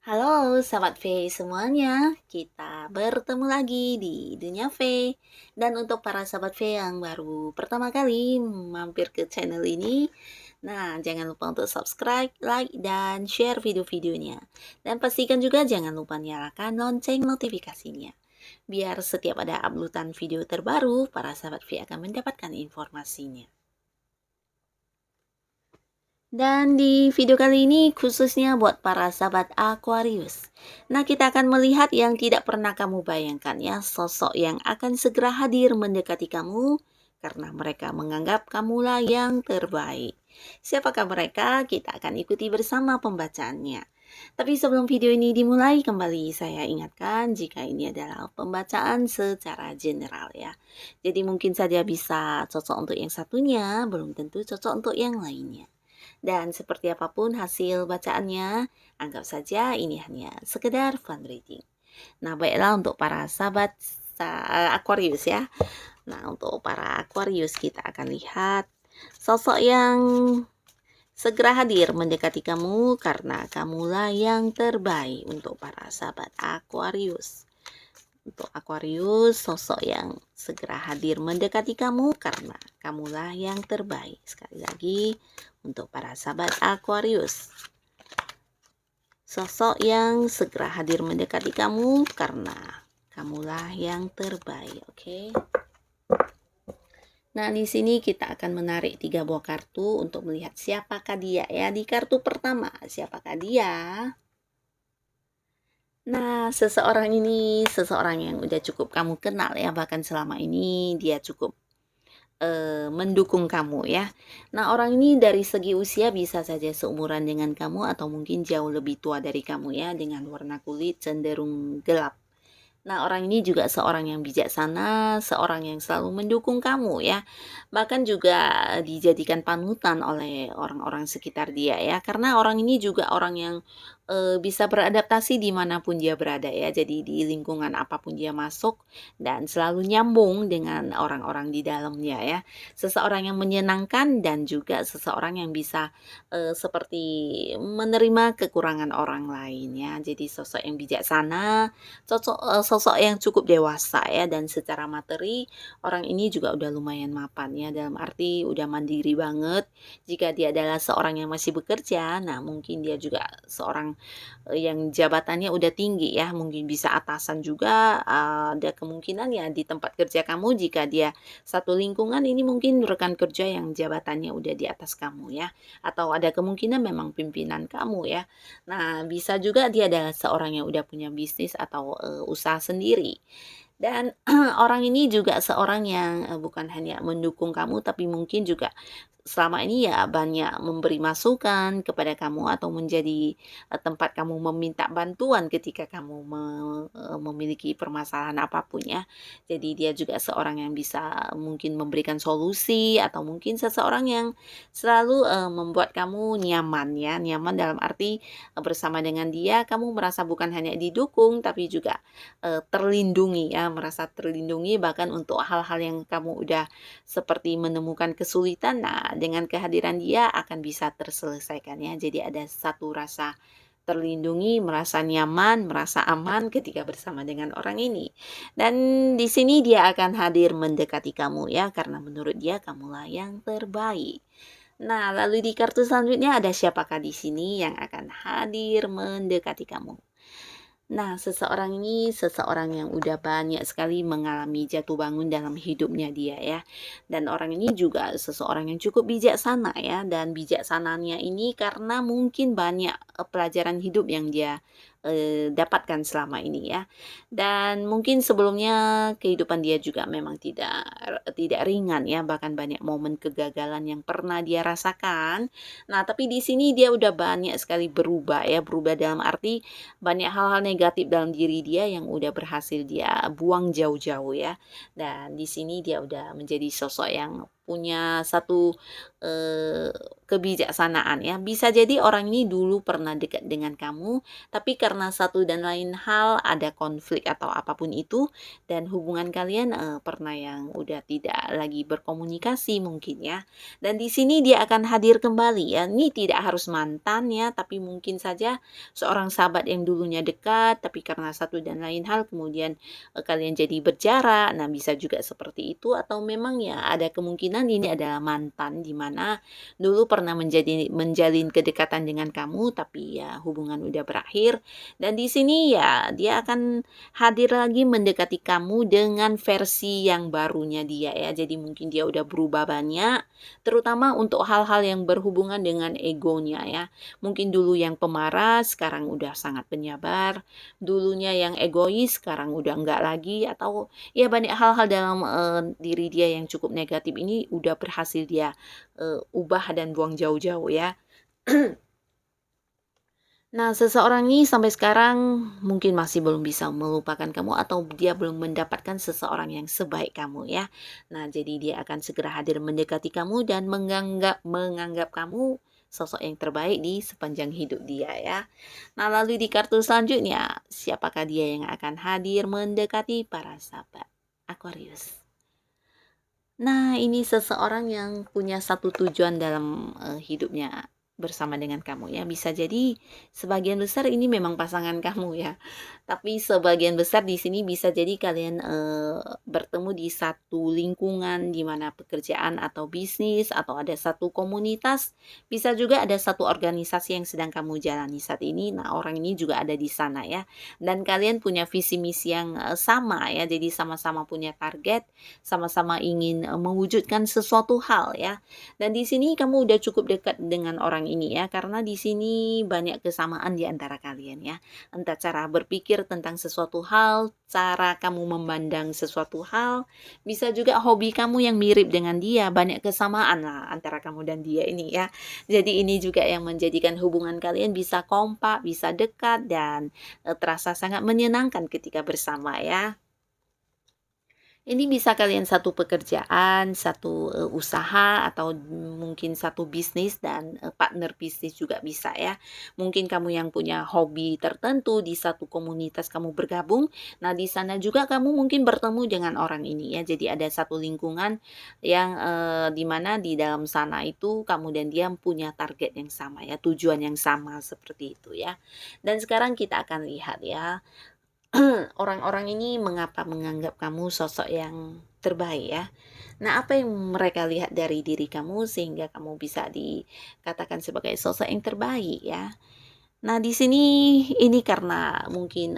Halo sahabat V semuanya, kita bertemu lagi di Dunia V. Dan untuk para sahabat V yang baru pertama kali mampir ke channel ini, nah jangan lupa untuk subscribe, like, dan share video-videonya. Dan pastikan juga jangan lupa nyalakan lonceng notifikasinya. Biar setiap ada uploadan video terbaru, para sahabat V akan mendapatkan informasinya. Dan di video kali ini khususnya buat para sahabat Aquarius. Nah, kita akan melihat yang tidak pernah kamu bayangkan ya, sosok yang akan segera hadir mendekati kamu karena mereka menganggap kamulah yang terbaik. Siapakah mereka? Kita akan ikuti bersama pembacaannya. Tapi sebelum video ini dimulai, kembali saya ingatkan jika ini adalah pembacaan secara general ya. Jadi mungkin saja bisa cocok untuk yang satunya, belum tentu cocok untuk yang lainnya. Dan seperti apapun hasil bacaannya, anggap saja ini hanya sekedar fun reading. Nah, baiklah untuk para sahabat Aquarius ya. Nah, untuk para Aquarius kita akan lihat sosok yang segera hadir mendekati kamu karena kamulah yang terbaik untuk para sahabat Aquarius. Untuk Aquarius, sosok yang segera hadir mendekati kamu karena kamulah yang terbaik. Sekali lagi, untuk para sahabat Aquarius, sosok yang segera hadir mendekati kamu karena kamulah yang terbaik. Oke. Nah, di sini kita akan menarik 3 buah kartu untuk melihat siapakah dia ya. Di kartu pertama, siapakah dia? Nah, seseorang ini seseorang yang udah cukup kamu kenal ya, bahkan selama ini dia cukup mendukung kamu ya. Nah, orang ini dari segi usia bisa saja seumuran dengan kamu atau mungkin jauh lebih tua dari kamu ya, dengan warna kulit cenderung gelap. Nah, orang ini juga seorang yang bijaksana, seorang yang selalu mendukung kamu ya. Bahkan juga dijadikan panutan oleh orang-orang sekitar dia ya. Karena orang ini juga orang yang bisa beradaptasi dimanapun dia berada ya. Jadi di lingkungan apapun dia masuk dan selalu nyambung dengan orang-orang di dalamnya ya. Seseorang yang menyenangkan dan juga seseorang yang bisa seperti menerima kekurangan orang lain ya. Jadi sosok yang bijaksana, sosok yang cukup dewasa ya, dan secara materi orang ini juga udah lumayan mapan ya, dalam arti udah mandiri banget. Jika dia adalah seorang yang masih bekerja, nah mungkin dia juga seorang yang jabatannya udah tinggi ya, mungkin bisa atasan juga, ada kemungkinan ya di tempat kerja kamu jika dia satu lingkungan ini mungkin rekan kerja yang jabatannya udah di atas kamu ya, atau ada kemungkinan memang pimpinan kamu ya. Nah, bisa juga dia adalah seorang yang udah punya bisnis atau usaha sendiri. Dan orang ini juga seorang yang bukan hanya mendukung kamu tapi mungkin juga selama ini ya banyak memberi masukan kepada kamu atau menjadi tempat kamu meminta bantuan ketika kamu memiliki permasalahan apapun ya. Jadi dia juga seorang yang bisa mungkin memberikan solusi atau mungkin seseorang yang selalu membuat kamu nyaman ya. Nyaman dalam arti bersama dengan dia kamu merasa bukan hanya didukung tapi juga terlindungi ya, merasa terlindungi bahkan untuk hal-hal yang kamu udah seperti menemukan kesulitan, nah dengan kehadiran dia akan bisa terselesaikan ya. Jadi ada satu rasa terlindungi, merasa nyaman, merasa aman ketika bersama dengan orang ini. Dan di sini dia akan hadir mendekati kamu ya, karena menurut dia kamulah yang terbaik. Nah, lalu di kartu selanjutnya ada siapakah di sini yang akan hadir mendekati kamu? Nah, seseorang ini seseorang yang udah banyak sekali mengalami jatuh bangun dalam hidupnya dia ya. Dan orang ini juga seseorang yang cukup bijaksana ya. Dan bijaksananya ini karena mungkin banyak pelajaran hidup yang dia dapatkan selama ini ya. Dan mungkin sebelumnya kehidupan dia juga memang tidak ringan ya. Bahkan banyak momen kegagalan yang pernah dia rasakan. Nah, tapi di sini dia udah banyak sekali berubah ya. Berubah dalam arti banyak hal-hal negatif dalam diri dia yang udah berhasil dia buang jauh-jauh ya. Dan di sini dia udah menjadi sosok yang punya satu kebijaksanaan ya. Bisa jadi orang ini dulu pernah dekat dengan kamu, tapi karena satu dan lain hal ada konflik atau apapun itu, dan hubungan kalian pernah yang udah tidak lagi berkomunikasi mungkin ya. Dan di sini dia akan hadir kembali ya. Ini tidak harus mantan ya, tapi mungkin saja seorang sahabat yang dulunya dekat, tapi karena satu dan lain hal kemudian kalian jadi berjarak. Nah, bisa juga seperti itu, atau memang ya ada kemungkinan ini adalah mantan di mana dulu pernah menjalin kedekatan dengan kamu, tapi ya hubungan udah berakhir. Dan di sini ya dia akan hadir lagi mendekati kamu dengan versi yang barunya dia ya. Jadi mungkin dia udah berubah banyak, terutama untuk hal-hal yang berhubungan dengan egonya ya. Mungkin dulu yang pemarah, sekarang udah sangat penyabar. Dulunya yang egois, sekarang udah enggak lagi. Atau ya banyak hal-hal dalam diri dia yang cukup negatif ini udah berhasil dia ubah dan buang jauh-jauh ya. Nah, seseorang ini sampai sekarang mungkin masih belum bisa melupakan kamu, atau dia belum mendapatkan seseorang yang sebaik kamu ya. Nah, jadi dia akan segera hadir mendekati kamu dan menganggap kamu sosok yang terbaik di sepanjang hidup dia ya. Nah, lalu di kartu selanjutnya, siapakah dia yang akan hadir mendekati para sahabat Aquarius? Nah, ini seseorang yang punya satu tujuan dalam hidupnya bersama dengan kamu ya. Bisa jadi sebagian besar ini memang pasangan kamu ya. Tapi sebagian besar di sini bisa jadi kalian bertemu di satu lingkungan di mana pekerjaan atau bisnis atau ada satu komunitas, bisa juga ada satu organisasi yang sedang kamu jalani saat ini. Nah, orang ini juga ada di sana ya. Dan kalian punya visi misi yang sama ya. Jadi sama-sama punya target, sama-sama ingin mewujudkan sesuatu hal ya. Dan di sini kamu udah cukup dekat dengan orang ini ya, karena di sini banyak kesamaan di antara kalian ya. Entah cara berpikir tentang sesuatu hal, cara kamu memandang sesuatu hal, bisa juga hobi kamu yang mirip dengan dia, banyak kesamaan lah antara kamu dan dia ini ya. Jadi ini juga yang menjadikan hubungan kalian bisa kompak, bisa dekat, dan terasa sangat menyenangkan ketika bersama ya. Ini bisa kalian satu pekerjaan, satu usaha, atau mungkin satu bisnis dan partner bisnis juga bisa ya. Mungkin kamu yang punya hobi tertentu di satu komunitas kamu bergabung. Nah, di sana juga kamu mungkin bertemu dengan orang ini ya. Jadi ada satu lingkungan yang di mana di dalam sana itu kamu dan dia punya target yang sama ya, tujuan yang sama seperti itu ya. Dan sekarang kita akan lihat ya, orang-orang ini mengapa menganggap kamu sosok yang terbaik ya. Nah, apa yang mereka lihat dari diri kamu sehingga kamu bisa dikatakan sebagai sosok yang terbaik ya. Nah, di sini ini karena mungkin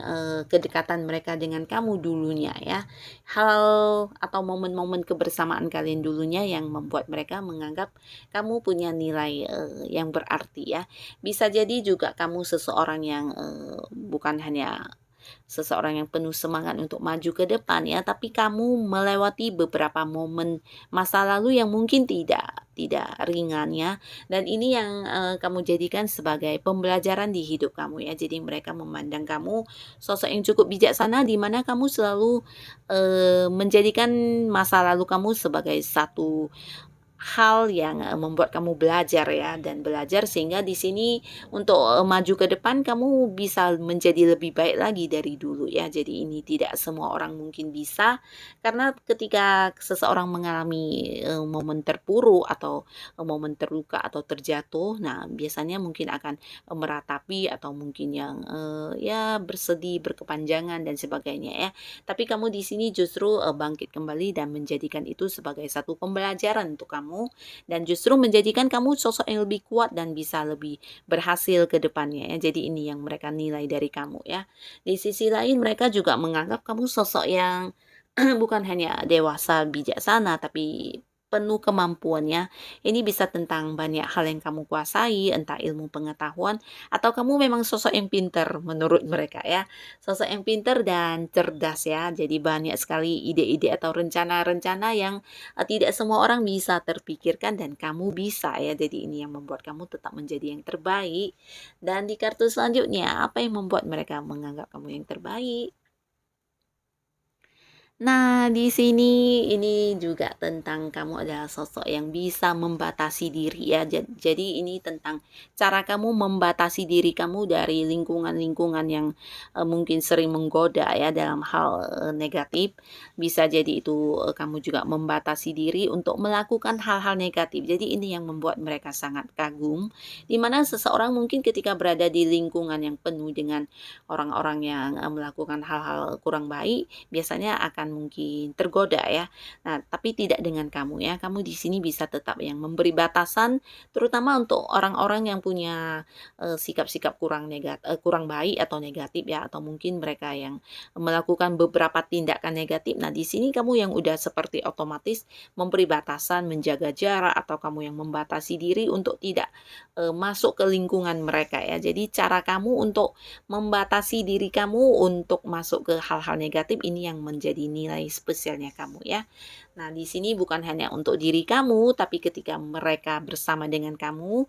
kedekatan mereka dengan kamu dulunya ya. Hal atau momen-momen kebersamaan kalian dulunya yang membuat mereka menganggap kamu punya nilai yang berarti ya. Bisa jadi juga kamu seseorang yang bukan hanya seseorang yang penuh semangat untuk maju ke depan ya, tapi kamu melewati beberapa momen masa lalu yang mungkin tidak ringan ya, dan ini yang kamu jadikan sebagai pembelajaran di hidup kamu ya. Jadi mereka memandang kamu sosok yang cukup bijaksana, di mana kamu selalu menjadikan masa lalu kamu sebagai satu hal yang membuat kamu belajar ya, dan belajar sehingga di sini untuk maju ke depan kamu bisa menjadi lebih baik lagi dari dulu ya. Jadi ini tidak semua orang mungkin bisa, karena ketika seseorang mengalami momen terpuruk atau momen terluka atau terjatuh, nah biasanya mungkin akan meratapi atau mungkin yang ya bersedih berkepanjangan dan sebagainya ya. Tapi kamu di sini justru bangkit kembali dan menjadikan itu sebagai satu pembelajaran untuk kamu, dan justru menjadikan kamu sosok yang lebih kuat dan bisa lebih berhasil ke depannya ya. Jadi ini yang mereka nilai dari kamu ya. Di sisi lain mereka juga menganggap kamu sosok yang bukan hanya dewasa bijaksana, tapi penuh kemampuannya. Ini bisa tentang banyak hal yang kamu kuasai, entah ilmu pengetahuan, atau kamu memang sosok yang pintar menurut mereka ya. Sosok yang pintar dan cerdas ya. Jadi banyak sekali ide-ide atau rencana-rencana yang tidak semua orang bisa terpikirkan, dan kamu bisa ya. Jadi ini yang membuat kamu tetap menjadi yang terbaik. Dan di kartu selanjutnya, apa yang membuat mereka menganggap kamu yang terbaik? Nah, di sini ini juga tentang kamu adalah sosok yang bisa membatasi diri ya. Jadi ini tentang cara kamu membatasi diri kamu dari lingkungan-lingkungan yang mungkin sering menggoda ya dalam hal negatif. Bisa jadi itu kamu juga membatasi diri untuk melakukan hal-hal negatif. Jadi ini yang membuat mereka sangat kagum. Di mana seseorang mungkin ketika berada di lingkungan yang penuh dengan orang-orang yang melakukan hal-hal kurang baik biasanya akan mungkin tergoda ya. Nah, tapi tidak dengan kamu ya. Kamu di sini bisa tetap yang memberi batasan terutama untuk orang-orang yang punya sikap-sikap kurang baik atau negatif ya atau mungkin mereka yang melakukan beberapa tindakan negatif. Nah, di sini kamu yang udah seperti otomatis memberi batasan, menjaga jarak atau kamu yang membatasi diri untuk tidak masuk ke lingkungan mereka ya. Jadi cara kamu untuk membatasi diri kamu untuk masuk ke hal-hal negatif ini yang menjadi nilai spesialnya kamu ya. Nah, di sini bukan hanya untuk diri kamu, tapi ketika mereka bersama dengan kamu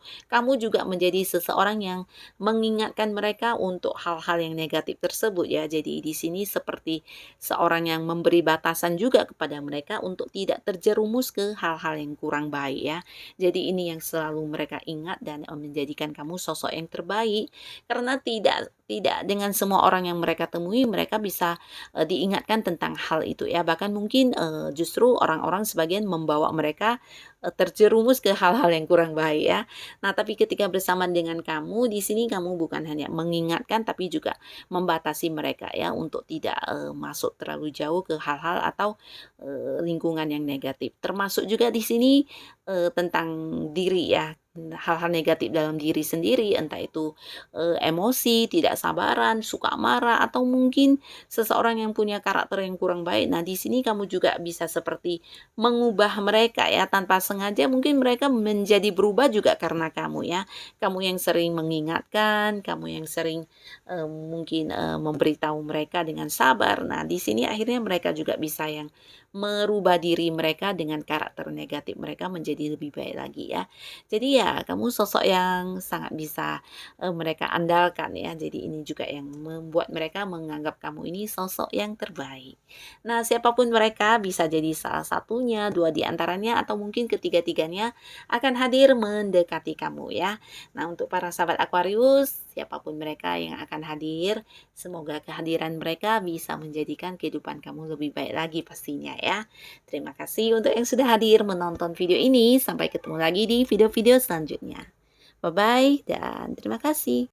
juga menjadi seseorang yang mengingatkan mereka untuk hal-hal yang negatif tersebut ya. Jadi di sini seperti seorang yang memberi batasan juga kepada mereka untuk tidak terjerumus ke hal-hal yang kurang baik ya. Jadi ini yang selalu mereka ingat dan menjadikan kamu sosok yang terbaik karena tidak tidak dengan semua orang yang mereka temui mereka bisa diingatkan tentang hal itu ya. Bahkan mungkin justru orang-orang sebagian membawa mereka terjerumus ke hal-hal yang kurang baik ya. Nah, tapi ketika bersama dengan kamu di sini kamu bukan hanya mengingatkan tapi juga membatasi mereka ya untuk tidak masuk terlalu jauh ke hal-hal atau lingkungan yang negatif. Termasuk juga di sini tentang diri ya. Hal-hal negatif dalam diri sendiri, entah itu emosi, tidak sabaran, suka marah, atau mungkin seseorang yang punya karakter yang kurang baik. Nah, di sini kamu juga bisa seperti mengubah mereka ya tanpa sengaja mungkin mereka menjadi berubah juga karena kamu ya. Kamu yang sering mengingatkan, kamu yang sering mungkin memberitahu mereka dengan sabar. Nah, di sini akhirnya mereka juga bisa yang merubah diri mereka dengan karakter negatif mereka menjadi lebih baik lagi ya. Jadi ya kamu sosok yang sangat bisa mereka andalkan ya. Jadi ini juga yang membuat mereka menganggap kamu ini sosok yang terbaik. Nah, siapapun mereka bisa jadi salah satunya, dua di antaranya atau mungkin ketiga-tiganya akan hadir mendekati kamu ya. Nah, untuk para sahabat Aquarius, siapapun mereka yang akan hadir, semoga kehadiran mereka bisa menjadikan kehidupan kamu lebih baik lagi pastinya ya. Terima kasih untuk yang sudah hadir menonton video ini. Sampai ketemu lagi di video-video selanjutnya. Bye-bye dan terima kasih.